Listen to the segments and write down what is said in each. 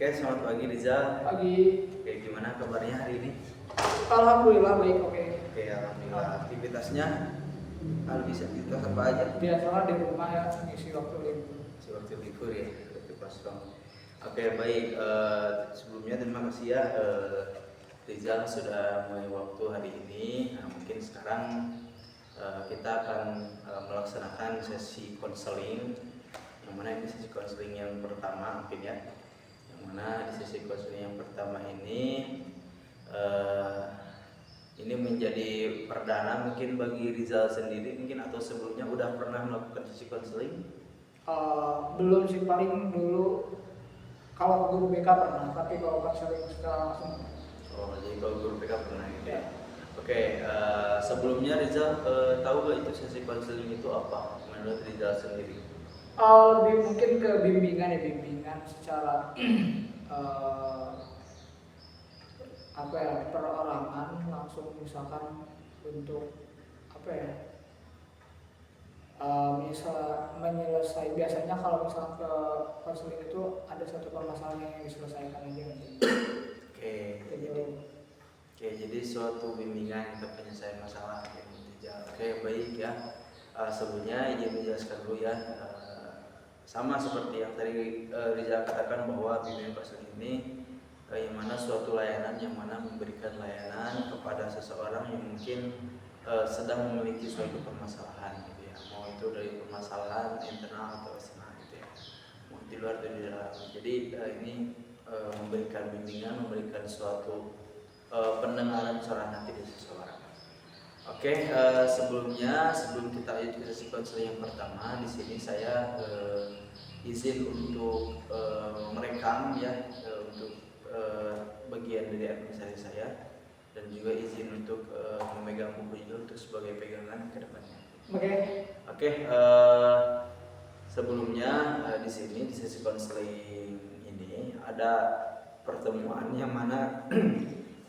Oke, selamat pagi Rizal. Pagi. Oke, gimana kabarnya hari ini? Alhamdulillah baik, oke. Oke, alhamdulillah. Aktivitasnya bisa aktivitas apa aja? Biasalah di rumah ya, ngisi waktu libur. Waktu libur ya, waktu kosong. Oke, baik. Sebelumnya terima kasih ya Rizal sudah mulai waktu hari ini. Nah, mungkin sekarang kita akan melaksanakan sesi konseling, yang mana ini sesi konseling yang pertama mungkin ya. Yang mana di sesi konseling yang pertama ini menjadi perdana mungkin bagi Rizal sendiri mungkin, atau sebelumnya udah pernah melakukan sesi konseling? Belum sih, paling dulu kalau guru BK pernah, tapi kalau konseling secara langsung. Oh, jadi kalau guru BK pernah gitu ya. Ya. Oke, sebelumnya Rizal tahu gak itu sesi konseling itu apa menurut Rizal sendiri? Lebih mungkin ke bimbingan secara perorangan langsung, misalkan untuk misal menyelesaikan. Biasanya kalau misalkan ke konseling itu ada satu permasalahan yang diselesaikan aja nanti. Oke, jadi suatu bimbingan untuk penyelesaian masalah yang Rizal. Oke, baik ya. Sebelumnya izin menjelaskan dulu ya. Sama seperti yang tadi Rizal katakan bahwa bimbingan konseling ini yang mana suatu layanan yang mana memberikan layanan kepada seseorang yang mungkin sedang memiliki suatu permasalahan gitu ya, mau itu dari permasalahan internal atau eksternal gitu ya, mau di luar atau di dalam. Jadi ini memberikan bimbingan, memberikan suatu pendengaran suara hati dari seseorang. Oke, sebelum kita lanjut ke sesi konseling yang pertama, di sini saya izin untuk merekam ya, untuk bagian dari administrasi saya, dan juga izin untuk memegang buku juga untuk sebagai pegangan ke depannya. Oke, sebelumnya di sini di sesi konseling ini ada pertemuan yang mana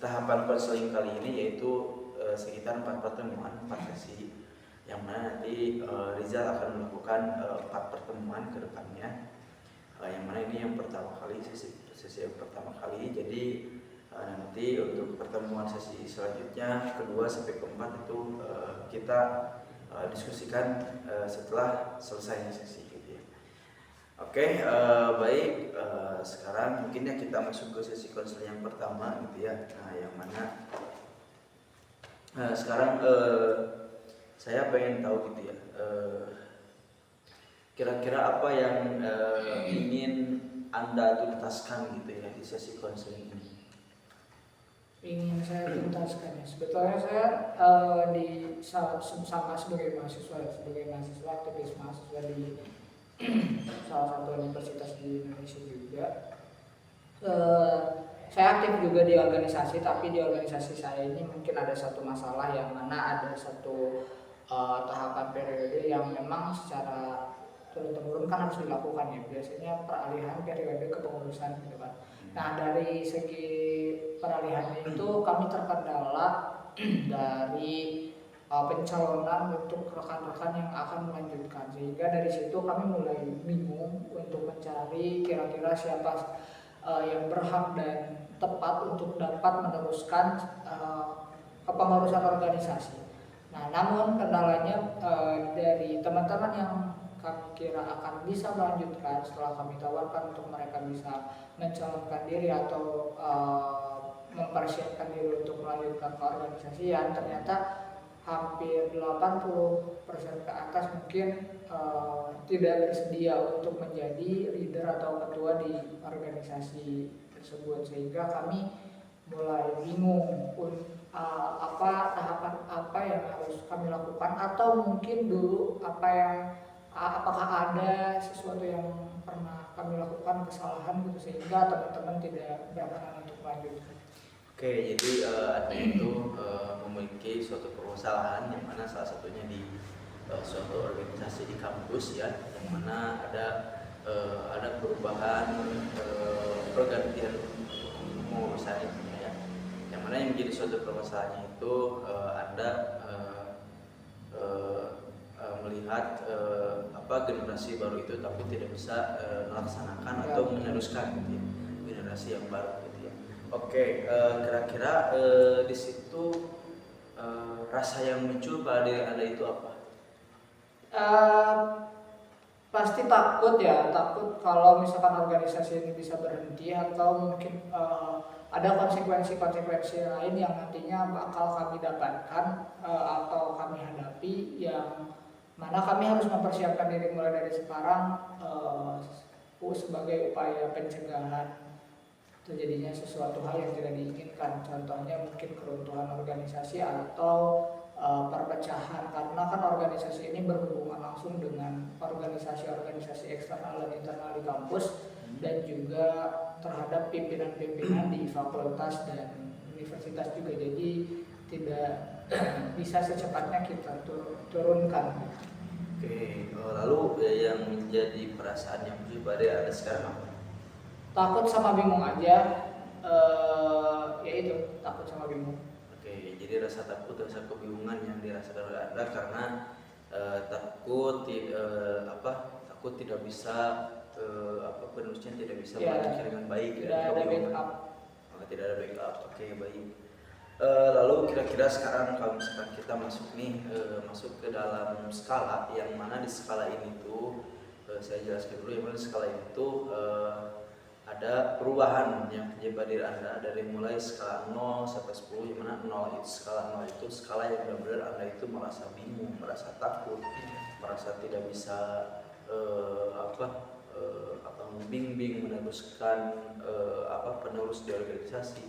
tahapan konseling kali ini yaitu sekitar 4 pertemuan, 4 sesi, yang mana nanti Rizal akan melakukan 4 pertemuan ke depannya. Yang mana ini yang pertama kali, sesi yang pertama kali. Jadi nanti untuk pertemuan sesi selanjutnya kedua sampai keempat itu kita diskusikan setelah selesainya sesi gitu ya. Oke, baik. Sekarang mungkin ya kita masuk ke sesi konseling yang pertama gitu ya. Nah, yang mana sekarang saya pengen tahu gitu ya. Kira-kira apa yang ingin Anda tuntaskan gitu ya di sesi konseling ini? Ingin saya tuntaskan ya. Sebetulnya saya sama sebagai mahasiswa aktivis mahasiswa di salah satu universitas di Indonesia juga. Saya aktif juga di organisasi, tapi di organisasi saya ini mungkin ada satu masalah yang mana ada satu tahapan periode yang memang secara turun-temurun kan harus dilakukan ya. Biasanya peralihan periode kepengurusan gitu kan. Nah, dari segi peralihannya itu kami terkendala dari pencalonan untuk rekan-rekan yang akan melanjutkan, sehingga dari situ kami mulai bingung untuk mencari kira-kira siapa yang berhak dan tepat untuk dapat meneruskan kepengurusan organisasi. Nah, namun kendalanya dari teman-teman yang kami kira akan bisa melanjutkan setelah kami tawarkan untuk mereka bisa mencalonkan diri atau mempersiapkan diri untuk melanjutkan keorganisasian, ternyata hampir 80% ke atas mungkin tidak bersedia untuk menjadi leader atau ketua di organisasi tersebut, sehingga kami mulai bingung tahapan apa yang harus kami lakukan, atau mungkin dulu apakah ada sesuatu yang pernah kami lakukan kesalahan gitu sehingga teman-teman tidak berkenan untuk melanjutkan. Oke, jadi Anda itu memiliki suatu permasalahan yang mana salah satunya di suatu organisasi di kampus ya, yang mana ada perubahan pergantian pengurusan ya, yang mana yang menjadi suatu permasalahannya itu Anda melihat generasi baru itu tapi tidak bisa melaksanakan atau meneruskan gitu ya, generasi yang baru gitu ya. Oke, kira-kira di situ rasa yang muncul pada diri Anda itu apa? Eh, Pasti takut ya, takut kalau misalkan organisasi ini bisa berhenti atau mungkin ada konsekuensi-konsekuensi lain yang nantinya bakal kami dapatkan atau kami hadapi, yang mana kami harus mempersiapkan diri mulai dari sekarang sebagai upaya pencegahan terjadinya sesuatu hal yang tidak diinginkan. Contohnya mungkin keruntuhan organisasi atau perpecahan, karena kan organisasi ini berhubungan langsung dengan organisasi-organisasi eksternal dan internal di kampus, dan juga terhadap pimpinan-pimpinan di fakultas dan universitas juga. Jadi tidak bisa secepatnya kita turunkan. Oke, lalu yang menjadi perasaan yang pribadi Anda sekarang apa? Takut sama bingung aja, ya itu, takut sama bingung. Oke, jadi rasa takut, rasa kebingungan yang dirasakan oleh Anda karena takut tidak bisa penulisnya tidak bisa berpikir dengan baik, tidak ada backup. Tidak ada backup. Oke, baik. Lalu kira-kira sekarang kalau misalkan kita masuk ke dalam skala, yang mana di skala ini tuh saya jelaskan dulu, yang mana di skala ini tuh ada perubahan yang terjadi pada diri Anda dari mulai skala 0 sampai 10, yang mana 0 itu skala 0 itu skala yang benar-benar Anda itu merasa bingung, merasa takut, merasa tidak bisa membimbing, meneruskan penerus di organisasi.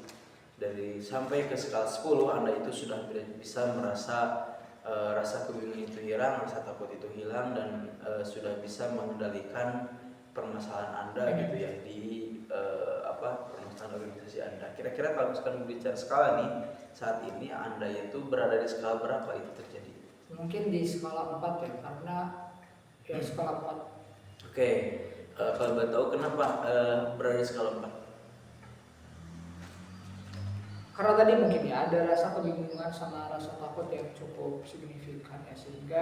Dari sampai ke skala 10 Anda itu sudah bisa merasa rasa kebingungan itu hilang, rasa takut itu hilang, dan sudah bisa mengendalikan permasalahan Anda gitu ya di permasalahan organisasi Anda. Kira-kira kalau misalkan berbicara skala nih, saat ini Anda itu berada di skala berapa itu terjadi? Mungkin di skala 4 ya, karena ya skala 4. Oke, kalau boleh tahu kenapa berada di skala 4? Karena tadi mungkin ya ada rasa kebingungan sama rasa takut yang cukup signifikan ya, sehingga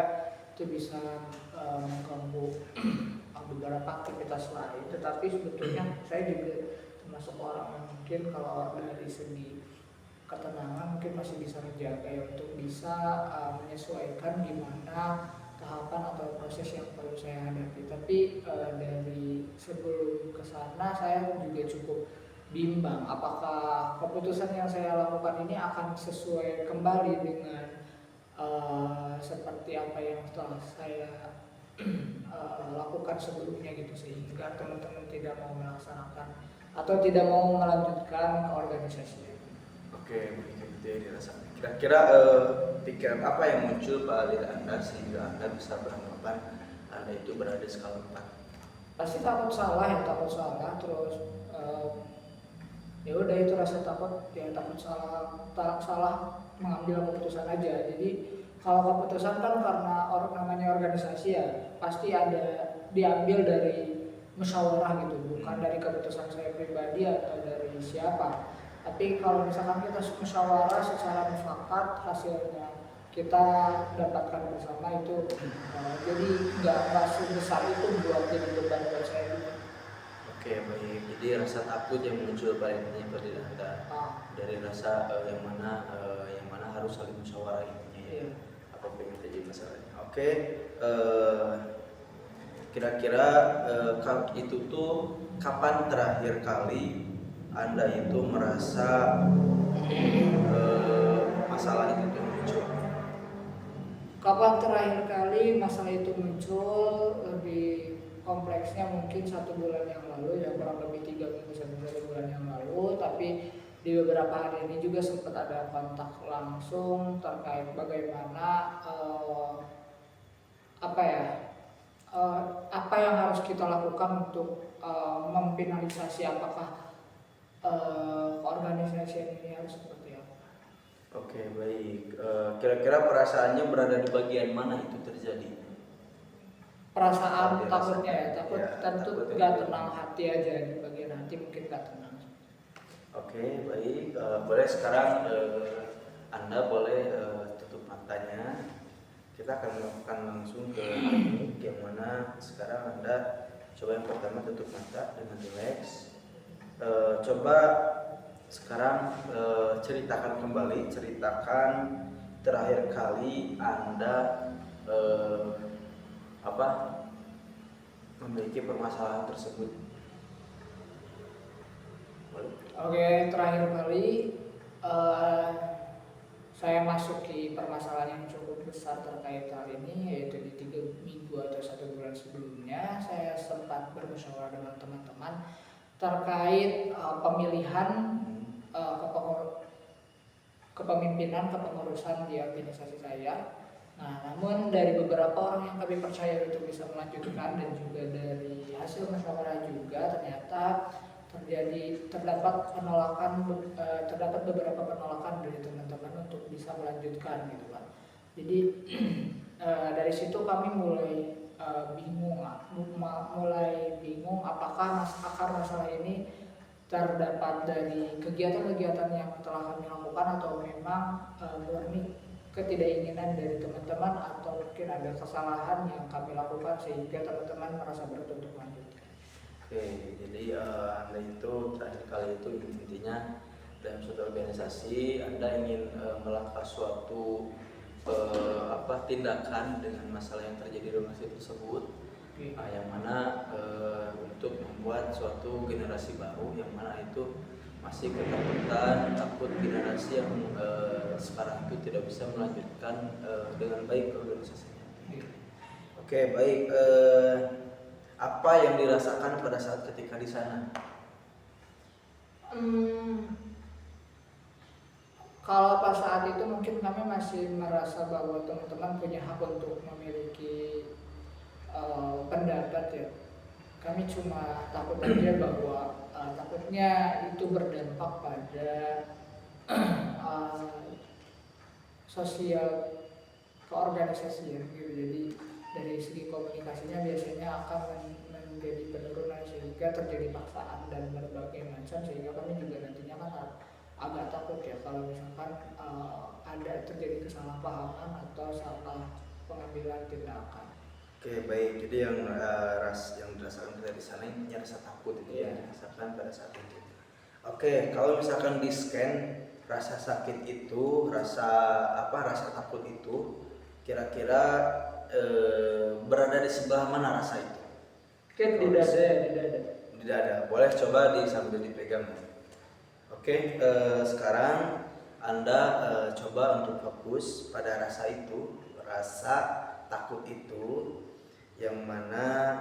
itu bisa mengganggu beberapa aktivitas lain. Tetapi sebetulnya saya juga termasuk orang yang mungkin kalau dari segi ketenangan mungkin masih bisa menjaga ya, untuk bisa menyesuaikan gimana tahapan atau proses yang perlu saya hadapi. Tapi dari sebelum ke sana saya juga cukup bimbang apakah keputusan yang saya lakukan ini akan sesuai kembali dengan seperti apa yang telah saya lakukan sebelumnya gitu, sehingga teman-teman tidak mau melaksanakan atau tidak mau melanjutkan ke organisasi. Oke, begitu ya dirasakan. Kira-kira pikiran apa yang muncul pada diri Anda sehingga Anda bisa beranggapan Anda itu berada di skala 4? Pasti takut salah, terus ya udah, itu rasa takut ya, takut salah mengambil keputusan aja. Jadi kalau keputusan kan karena namanya organisasi ya, pasti ada diambil dari musyawarah gitu, bukan dari keputusan saya pribadi atau dari siapa. Tapi kalau misalkan kita musyawarah secara mufakat, hasilnya kita dapatkan bersama, itu jadi nggak sebesar itu buat jadi beban buat saya juga. Oke, baik. Jadi rasa takut yang muncul pada diri Anda dari rasa yang mana harus saling musyawarah intinya ya. Apa yang terjadi masalahnya? Oke, kira-kira itu tuh kapan terakhir kali Anda itu merasa masalah itu tuh muncul? Kapan terakhir kali masalah itu muncul? Lebih kompleksnya mungkin 1 bulan yang lalu ya, kurang lebih 3 minggu sampai 1 bulan yang lalu. Tapi di beberapa hari ini juga sempat ada kontak langsung terkait bagaimana apa yang harus kita lakukan untuk memfinalisasi apakah organisasi ini harus seperti apa. Oke, baik. Kira-kira perasaannya berada di bagian mana itu terjadi? Perasaan takutnya ya, tentu gak tenang hati aja, di bagian hati mungkin gak tenang. Oke, baik. Boleh sekarang Anda boleh tutup matanya. Kita akan melakukan langsung ke teknik yang mana sekarang Anda coba yang pertama tutup mata dengan relax. Coba sekarang ceritakan terakhir kali Anda apa memiliki permasalahan tersebut. Oke, terakhir kali saya masuk di permasalahan yang cukup besar terkait hal ini, yaitu di 3 minggu atau 1 bulan sebelumnya saya sempat bermusyawarah dengan teman-teman terkait pemilihan kepemimpinan kepengurusan di organisasi saya. Nah, namun dari beberapa orang yang kami percaya untuk bisa melanjutkan dan juga dari hasil musyawarah juga ternyata terdapat beberapa penolakan dari teman-teman untuk bisa melanjutkan gitu kan. Jadi dari situ kami mulai bingung apakah akar masalah ini terdapat dari kegiatan-kegiatan yang telah kami lakukan atau memang murni ketidakinginan dari teman-teman atau mungkin ada kesalahan yang kami lakukan sehingga teman-teman merasa berat untuk lanjut. Oke, jadi Anda itu terakhir kali itu intinya dalam suatu organisasi Anda ingin melakukan suatu tindakan dengan masalah yang terjadi di organisasi tersebut, yang mana untuk membuat suatu generasi baru yang mana itu masih ketakutan, takut generasi yang sekarang itu tidak bisa melanjutkan dengan baik organisasinya. Oke, baik. Apa yang dirasakan pada saat ketika di sana? Kalau pas saat itu mungkin kami masih merasa bahwa teman-teman punya hak untuk memiliki pendapat ya. Kami cuma takut aja bahwa takutnya itu berdampak pada sosial keorganisasian gitu. Jadi dari segi komunikasinya biasanya akan menjadi penurunan sehingga terjadi paksaan dan berbagai macam, sehingga kami juga nantinya kan agak takut ya kalau misalkan ada terjadi kesalahpahaman atau salah pengambilan tindakan. Oke, baik. Jadi yang dirasakan kita di sana ini rasa takut itu yang dirasakan pada saat itu. Oke, kalau misalkan di scan rasa sakit itu, rasa takut itu kira-kira berada di sebelah mana rasa itu? Tidak ada. Tidak ada. Boleh coba sambil dipegang. Oke, sekarang Anda coba untuk fokus pada rasa itu, rasa takut itu, yang mana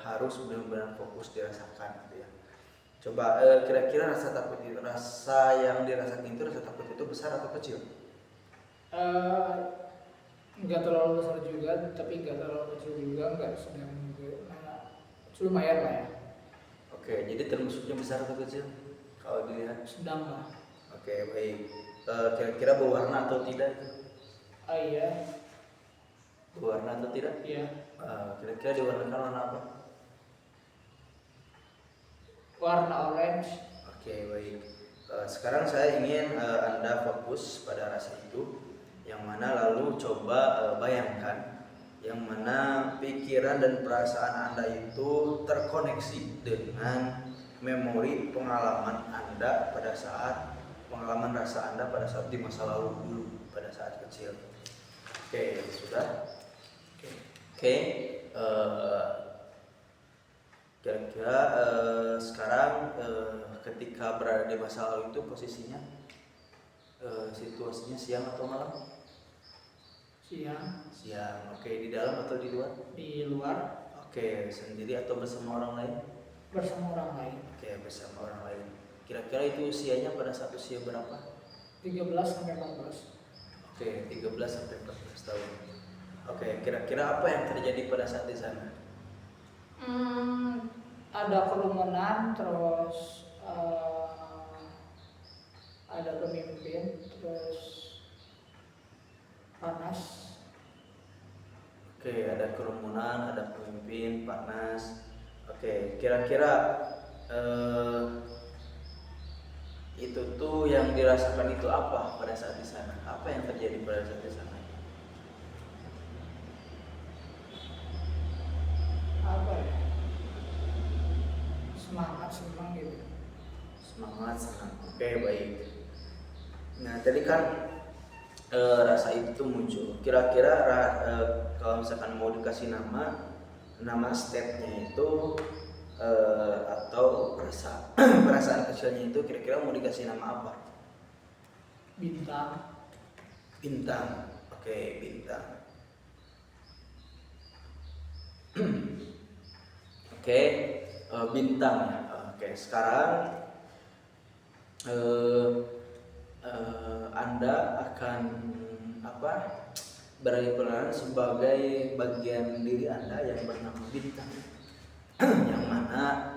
harus benar-benar fokus dirasakan gitu ya. Coba kira-kira rasa takut itu, rasa yang dirasakan itu, rasa takut itu besar atau kecil? Nggak terlalu besar juga, tapi nggak terlalu kecil juga, nggak sedang juga, lumayan lah ya. Oke, jadi termasuknya besar atau kecil? Kalau dilihat sedang lah. Oke, baik. Kira-kira berwarna atau tidak? Iya. Berwarna atau tidak? Iya. Kira-kira diwarnakan warna apa? Warna orange. Oke, baik. Sekarang saya ingin Anda fokus pada rasa itu, yang mana lalu coba bayangkan yang mana pikiran dan perasaan Anda itu terkoneksi dengan memori pengalaman Anda pada saat pengalaman rasa Anda pada saat di masa lalu dulu, pada saat kecil. Oke, sudah. Oke. Kira-kira sekarang ketika berada di masa lalu itu posisinya situasinya siang atau malam? Siang. Oke, di dalam atau di luar? Di luar. Oke, sendiri atau bersama orang lain? Bersama orang lain. Oke, bersama orang lain. Kira-kira itu usianya pada saat usia berapa? 13 sampai 14. Oke, 13 sampai 14 tahun. Oke, kira-kira apa yang terjadi pada saat di sana? Ada kerumunan, terus ada pemimpin, terus panas. Oke, ada kerumunan, ada pemimpin, panas. Oke, kira-kira itu tuh yang dirasakan itu apa pada saat di sana? Apa yang terjadi pada saat di sana? Apa ya? semangat, senang gitu. Semangat, senang. Oke, baik. Nah, tadi kan rasa itu tuh muncul. Kira-kira kalau misalkan mau dikasih nama state-nya itu atau perasaan kecilnya itu kira-kira mau dikasih nama apa? Bintang. Bintang. Oke, bintang. Oke, bintang ya. Oke, sekarang Anda akan berperan sebagai bagian diri Anda yang bernama bintang, yang mana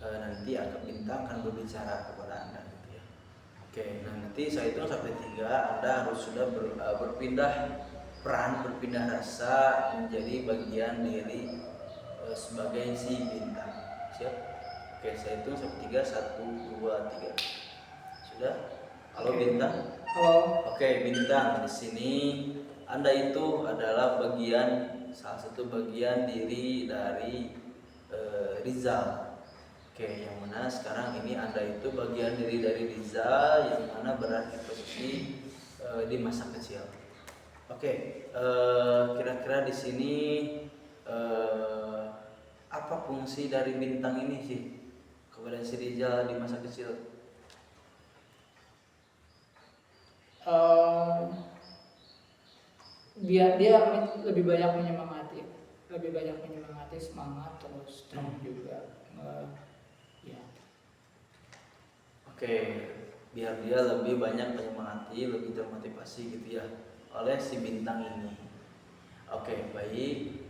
nanti bintang akan berbicara kepada Anda gitu ya. Oke, nah nanti saya hitung sampai 3, Anda harus sudah berpindah peran, berpindah rasa menjadi bagian diri sebagai si bintang. Siap? Oke, saya hitung sampai 3, 1, 2, 3. Sudah? Halo bintang. Halo. Oke, bintang. Di sini Anda itu adalah salah satu bagian diri dari Rizal. Oke, yang mana sekarang ini Anda itu bagian diri dari Rizal yang mana berada di posisi di masa kecil. Oke, kira-kira di sini apa fungsi dari bintang ini sih kepada si Rizal di masa kecil? Dia lebih banyak menyemangati, semangat, terus strong juga. Ya. Oke, biar dia lebih banyak menyemangati, lebih termotivasi gitu ya oleh si bintang ini. Oke, baik.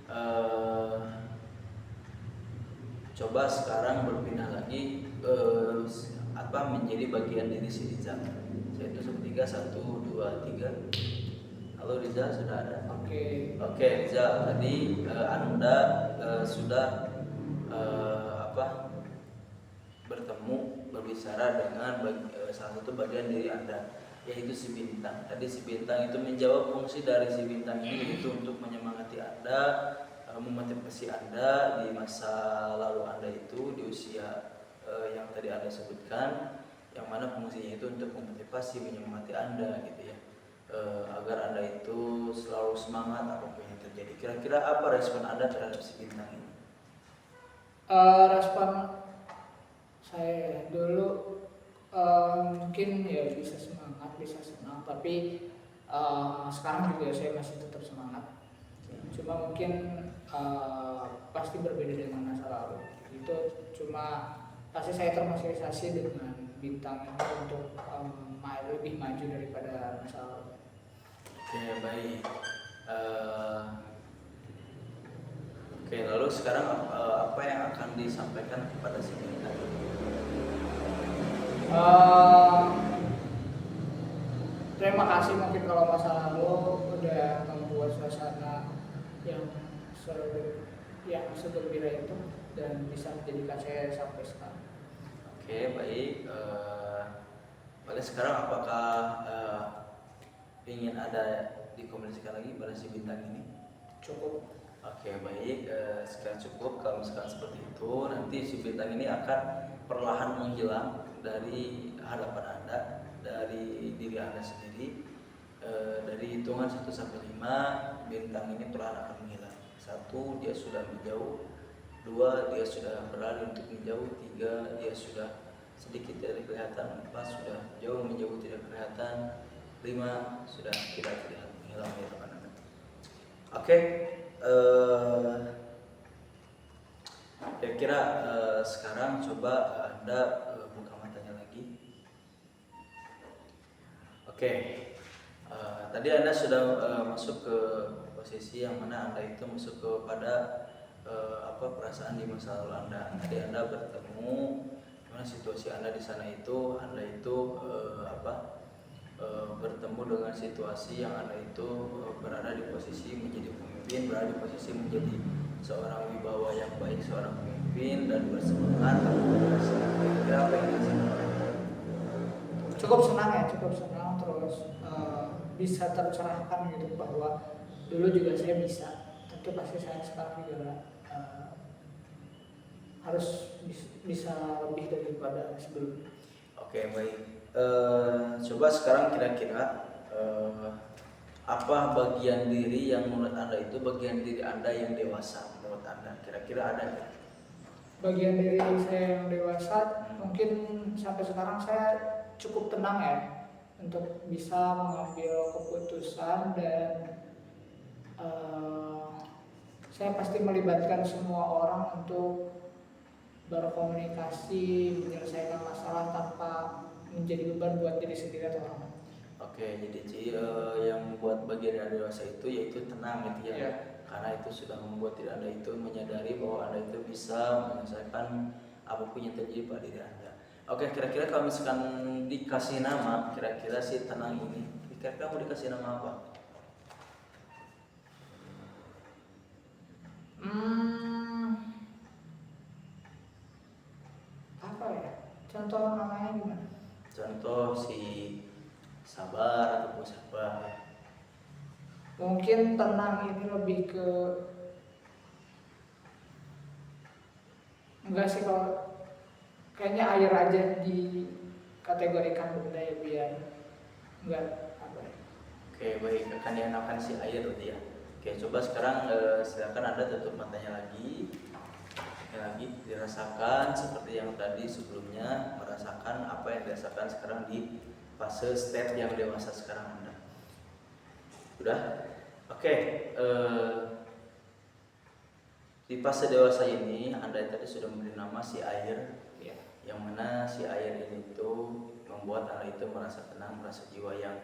Coba sekarang berpindah lagi menjadi bagian diri si Rizal. Saya hitung 3, 1, 2, 3. Halo Rizal, sudah ada? Oke. Oke, Rizal, tadi Anda sudah bertemu, berbicara dengan salah satu bagian diri Anda, yaitu si bintang. Tadi si bintang itu menjawab fungsi dari si bintang ini, yaitu untuk menyemangati Anda, memotivasi Anda di masa lalu Anda itu, di usia yang tadi Anda sebutkan, yang mana fungsinya itu untuk memotivasi, menyemangati Anda gitu ya, agar Anda itu selalu semangat apapun yang terjadi. Kira-kira apa respon Anda terhadap si bintang ini? Respon saya dulu mungkin ya bisa semangat, bisa senang, tapi sekarang juga saya masih tetap semangat. Cuma mungkin pasti berbeda dengan masa lalu. Itu cuma pasti saya termotivasi dengan bintang itu untuk lebih maju daripada masa lalu. Oke, baik. Oke, lalu sekarang apa yang akan disampaikan kepada si bintang? Terima kasih mungkin kalau masa lalu udah membuat suasana yang segembira itu dan bisa menjadikan saya sampai sekarang. Oke, baik. Pada sekarang apakah ingin ada dikomunikasikan lagi pada si bintang ini? Cukup. Oke, baik. Sekarang cukup. Kalau misalkan seperti itu, nanti si bintang ini akan perlahan menghilang dari hadapan Anda, dari diri Anda sendiri. Dari hitungan 1 sampai 5, bintang ini perlahan akan menghilang. 1, dia sudah menjauh. 2, dia sudah beralih untuk menjauh. 3, dia sudah sedikit tidak kelihatan. 4, sudah jauh menjauh tidak kelihatan. 5, sudah tidak terlihat, menghilang di hadapan Anda. Oke. Kira-kira sekarang coba Anda buka matanya lagi. Oke. Tadi Anda sudah masuk ke posisi yang mana Anda itu masuk kepada perasaan di masa lalu Anda. Tadi Anda bertemu gimana situasi Anda di sana itu, Anda itu bertemu dengan situasi yang Anda itu berada di posisi menjadi pemimpin, berada di posisi menjadi seorang wibawa yang baik, seorang pemimpin dan bersemangat. Kira-kira apa yang dirasakan? Cukup senang terus bisa tercerahkan gitu bahwa dulu juga saya bisa. Tentu pasti saya sekarang juga harus bisa lebih daripada sebelumnya. Oke, baik. Coba sekarang kira-kira apa bagian diri yang menurut Anda itu bagian diri Anda yang dewasa menurut Anda? Kira-kira ada nggak? Bagian diri saya yang dewasa, mungkin sampai sekarang saya cukup tenang ya untuk bisa mengambil keputusan, dan saya pasti melibatkan semua orang untuk berkomunikasi, menyelesaikan masalah tanpa menjadi beban buat diri sendiri atau orang lain. Oke, jadi yang membuat bagian dari dewasa itu yaitu tenang gitu ya. Iya. Karena itu sudah membuat diri Anda itu menyadari bahwa Anda itu bisa menyelesaikan apapun yang terjadi pada diri Anda. Oke, kira-kira kalau misalkan dikasih nama, kira-kira si tenang ini, kira-kira mau dikasih nama apa? Apa ya? Contoh namanya gimana? Contoh si sabar ataupun sabar. Mungkin tenang ini lebih ke, enggak sih, kalau kayaknya air aja dikategorikan benda ya, biar enggak apa ya. Oke, baik, akan dianakan si air berarti ya. Oke, coba sekarang silakan Anda tutup matanya lagi. Dirasakan seperti yang tadi sebelumnya, merasakan apa yang dirasakan sekarang di fase step yang dewasa sekarang Anda. Sudah? Oke, di fase dewasa ini Anda tadi sudah memberi nama si air, Ya. yang mana si air ini itu membuat Anda itu merasa tenang, merasa jiwa yang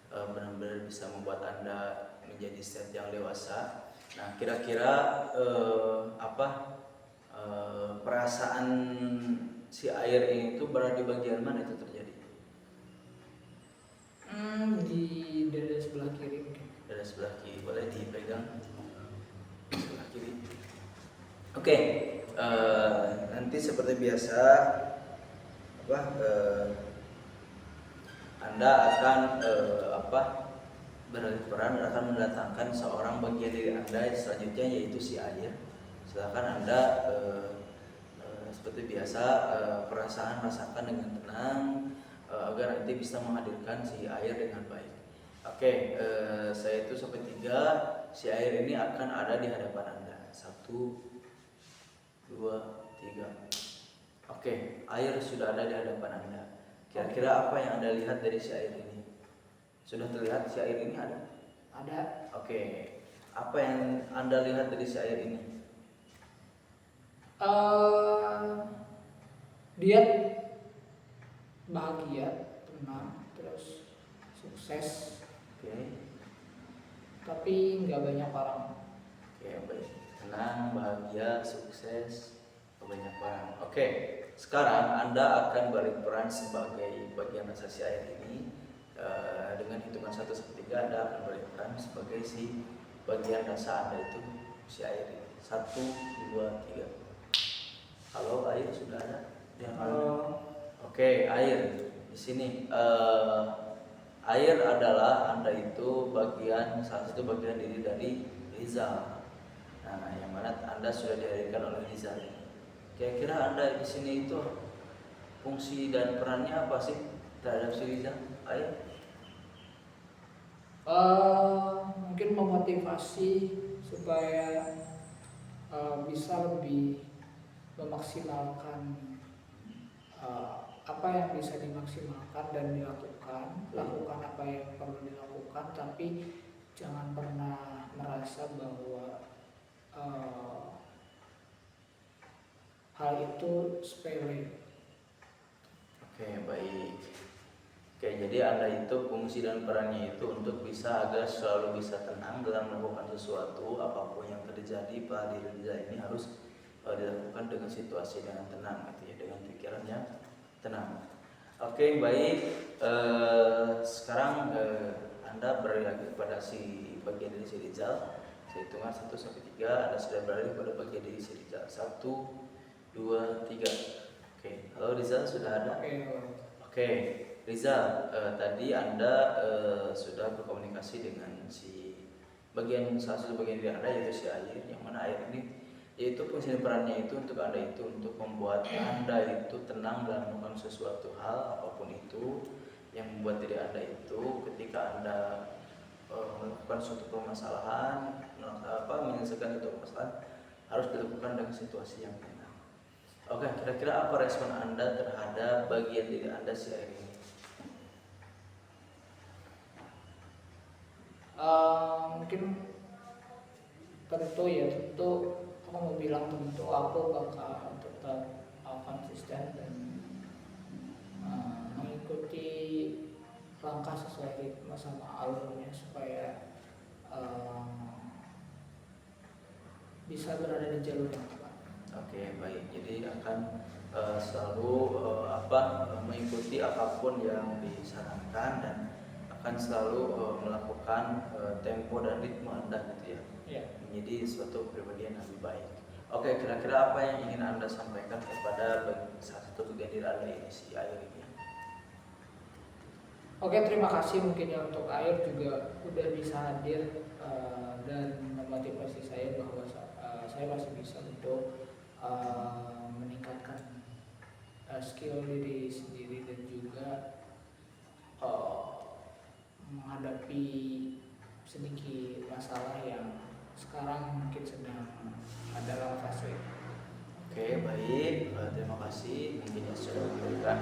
benar-benar bisa membuat Anda menjadi step yang dewasa. Nah, kira-kira apa perasaan si air ini itu berada di bagian mana itu terjadi? Di dada sebelah kiri mungkin. Dada sebelah kiri, boleh dipegang sebelah kiri. Oke, nanti seperti biasa Anda akan berperan akan mendatangkan seorang bagian dari Anda selanjutnya, yaitu si air. Silakan Anda seperti biasa perasaan rasakan dengan tenang agar nanti bisa menghadirkan si air dengan baik. Oke, saya itu sampai 3, si air ini akan ada di hadapan Anda. 1, 2, 3. Oke, air sudah ada di hadapan Anda. Kira-kira apa yang Anda lihat dari si air ini? Sudah terlihat si air ini ada? Ada. Oke, apa yang Anda lihat dari si air ini? Dia bahagia, tenang, terus sukses, Oke, tapi nggak banyak orang. oke, baik. Tenang, bahagia, sukses, banyak orang. Oke, sekarang Anda akan berperan sebagai bagian rasa si air ini. Dengan hitungan 1 sampai 3 Anda akan berperan sebagai si bagian rasa Anda itu si air ini. 1, 2, 3. Halo, air sudah ada? Oke, air di sini. Air adalah Anda itu salah satu bagian diri dari Rizal. Nah, yang mana Anda sudah dihadirkan oleh Rizal. Kira-kira Anda di sini itu fungsi dan perannya apa sih terhadap si Rizal? Air? Mungkin memotivasi supaya bisa lebih memaksimalkan apa yang bisa dimaksimalkan dan dilakukan, lakukan apa yang perlu dilakukan, tapi jangan pernah merasa bahwa hal itu sepele. Oke, baik. Oke, jadi Anda itu fungsi dan perannya itu untuk bisa agar selalu bisa tenang dalam melakukan sesuatu, apapun yang terjadi pada diri Rizal ini harus dilakukan dengan situasi dengan tenang, gitu ya, dengan pikirannya tenang. Oke, baik. Sekarang Anda beralih lagi kepada si bagian diri si Rizal. Saya hitungan 1 sampai 3, Anda sudah beralih kepada bagian diri si Rizal. 1, 2, 3. Oke, halo Rizal, sudah ada? Oke, Rizal, tadi Anda sudah berkomunikasi dengan si salah satu bagian diri Anda, yaitu si air, yang mana air ini yaitu fungsi perannya itu untuk Anda itu untuk membuat Anda itu tenang dalam melakukan sesuatu hal apapun itu yang membuat diri Anda itu ketika Anda melakukan suatu permasalahan, menyelesaikan suatu permasalahan harus dilakukan dengan situasi yang tenang. Oke, kira-kira apa respon Anda terhadap bagian diri Anda si air ini? Mungkin tentu aku mau bilang tentu aku bakal tetap konsisten dan mengikuti langkah sesuai ritme sama alurnya supaya bisa berada di jalur yang tepat. Oke, baik. Jadi akan selalu mengikuti apapun yang disarankan dan akan selalu melakukan tempo dan ritme Anda gitu ya. Yeah. Menjadi suatu pribadi yang lebih baik. Oke, kira-kira apa yang ingin Anda sampaikan kepada salah satu bagian diri Anda ini si air ini? Oke, terima kasih mungkin ya untuk air juga udah bisa hadir dan memotivasi saya bahwa saya masih bisa untuk meningkatkan skill diri sendiri dan juga menghadapi sedikit masalah yang sekarang mungkin sedang ada dalam fase. Oke, baik. Terima kasih mungkin yang sudah memberikan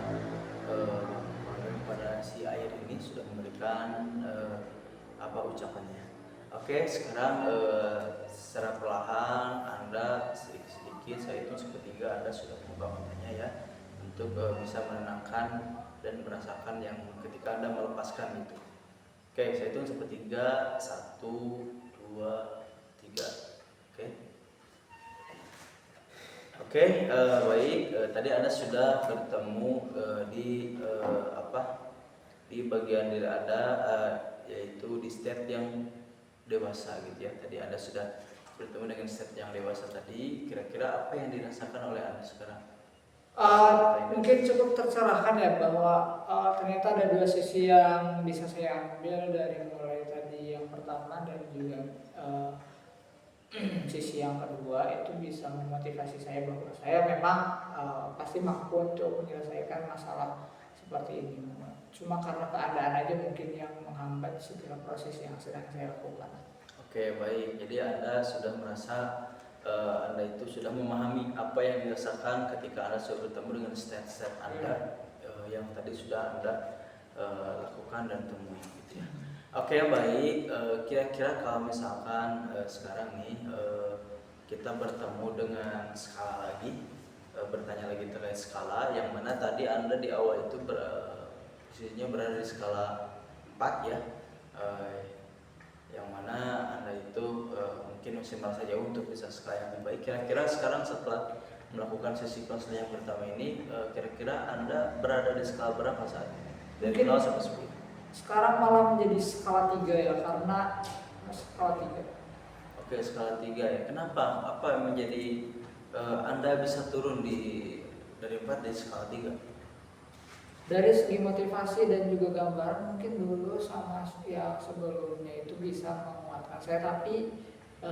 kepada si air ini sudah memberikan ucapannya. Oke, sekarang secara perlahan Anda sedikit-sedikit saya hitung sepertiga Anda sudah membuka matanya ya untuk bisa menenangkan dan merasakan yang ketika Anda melepaskan itu. Oke, saya hitung sepertiga, 1, 2, 3. Oke, baik. Tadi Anda sudah bertemu di bagian diri Anda, yaitu di state yang dewasa gitu ya. Tadi Anda sudah bertemu dengan state yang dewasa tadi. Kira-kira apa yang dirasakan oleh Anda sekarang? Mungkin cukup tercerahkan ya bahwa ternyata ada dua sisi yang bisa saya ambil dari mulai tadi yang pertama dan juga sisi yang kedua itu bisa memotivasi saya bahwa saya memang pasti mampu untuk menyelesaikan masalah seperti ini. Cuma karena keadaan aja mungkin yang menghambat segala proses yang sedang saya lakukan. Oke, baik. Jadi Anda sudah merasa Anda itu sudah memahami apa yang dirasakan ketika Anda sudah bertemu dengan step-step Anda yang tadi sudah Anda lakukan dan temui gitu ya. Oke, baik. Kira-kira kalau misalkan sekarang nih kita bertemu dengan skala lagi, bertanya lagi terkait skala yang mana tadi Anda di awal itu posisinya berada di skala 4 ya, yang mana Anda itu mungkin masih merasa jauh untuk bisa skala yang lebih baik. Kira-kira sekarang setelah melakukan sesi konseling yang pertama ini, kira-kira Anda berada di skala berapa saat ini? Dari 0 sampai 10. Sekarang malah menjadi skala 3 ya, karena skala 3. Oke, skala 3 ya. Kenapa? Apa yang menjadi Anda bisa turun dari 4 di skala 3? Dari segi motivasi dan juga gambaran mungkin dulu sama yang sebelumnya itu bisa menguatkan saya, tapi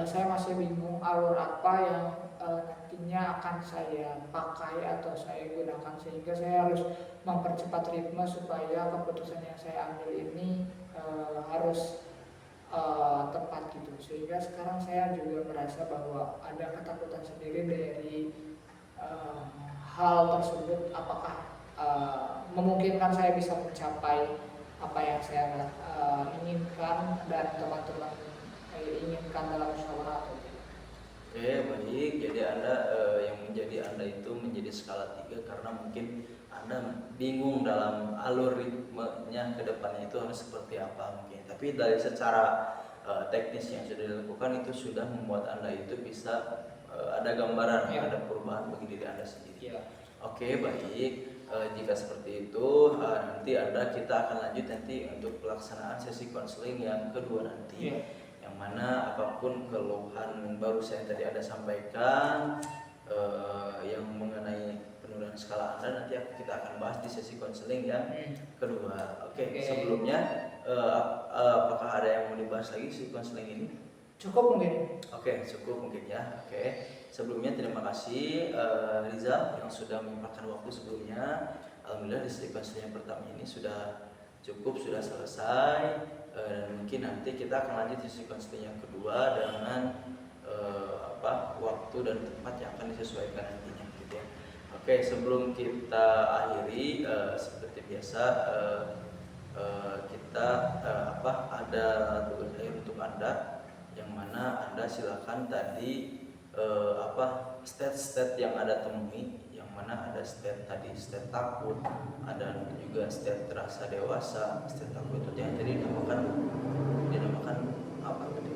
saya masih bingung alur apa yang nantinya akan saya pakai atau saya gunakan, sehingga saya harus mempercepat ritme supaya keputusan yang saya ambil ini harus tepat gitu. Sehingga sekarang saya juga merasa bahwa ada ketakutan sendiri dari hal tersebut, apakah memungkinkan saya bisa mencapai apa yang saya inginkan dan teman-teman inginkan dalam musyawarah atau tidak. Oke, baik. Jadi Anda yang menjadi Anda itu menjadi skala 3 karena mungkin Anda bingung dalam alur ritmenya ke depannya itu harus seperti apa mungkin. Tapi dari secara teknis yang sudah dilakukan itu sudah membuat Anda itu bisa ada gambaran, ya, ada perubahan bagi diri Anda sendiri. Ya. Oke, baik. Jika seperti itu, nanti kita akan lanjut nanti untuk pelaksanaan sesi konseling yang kedua nanti. Ya. Yang mana apapun keluhan baru saya tadi ada sampaikan yang mengenai penurunan skala Anda nanti kita akan bahas di sesi konseling yang kedua. Oke. Sebelumnya apakah ada yang mau dibahas lagi sesi konseling ini? Cukup mungkin. Oke, cukup mungkin ya. Oke, sebelumnya terima kasih Riza yang sudah menyempatkan waktu sebelumnya. Alhamdulillah di sesi konseling yang pertama ini sudah cukup, sudah selesai. Dan mungkin nanti kita akan lanjut di sesi konseling yang kedua dengan waktu dan tempat yang akan disesuaikan nantinya gitu ya. Oke, sebelum kita akhiri seperti biasa kita ada tugas akhir untuk Anda, yang mana Anda silakan tadi state yang Anda temui, yang mana ada state tadi state takut, ada juga state terasa dewasa. State takut itu yang tadi dinamakan apa tadi?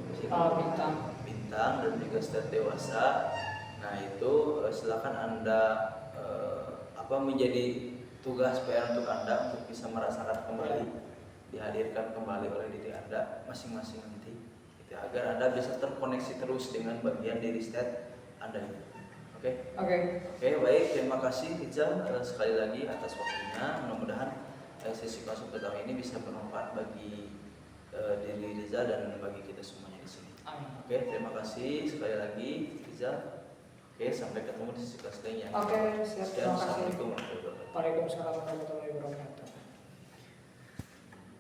Bintang dan juga state dewasa. Nah itu silakan Anda menjadi tugas PR untuk Anda untuk bisa merasakan kembali, dihadirkan kembali oleh diri Anda masing-masing nanti, gitu, agar Anda bisa terkoneksi terus dengan bagian diri state Anda. Oke, baik, terima kasih Riza sekali lagi atas waktunya. Mudah-mudahan sesi konsul pertama ini bisa bermanfaat bagi diri Riza dan bagi kita semuanya di sini. Amin. Oke, terima kasih sekali lagi Riza. Oke, sampai ketemu di sesi konseling yang Oke, siap. Terima kasih. Assalamualaikum warahmatullahi wabarakatuh. Waalaikumsalam warahmatullahi wabarakatuh.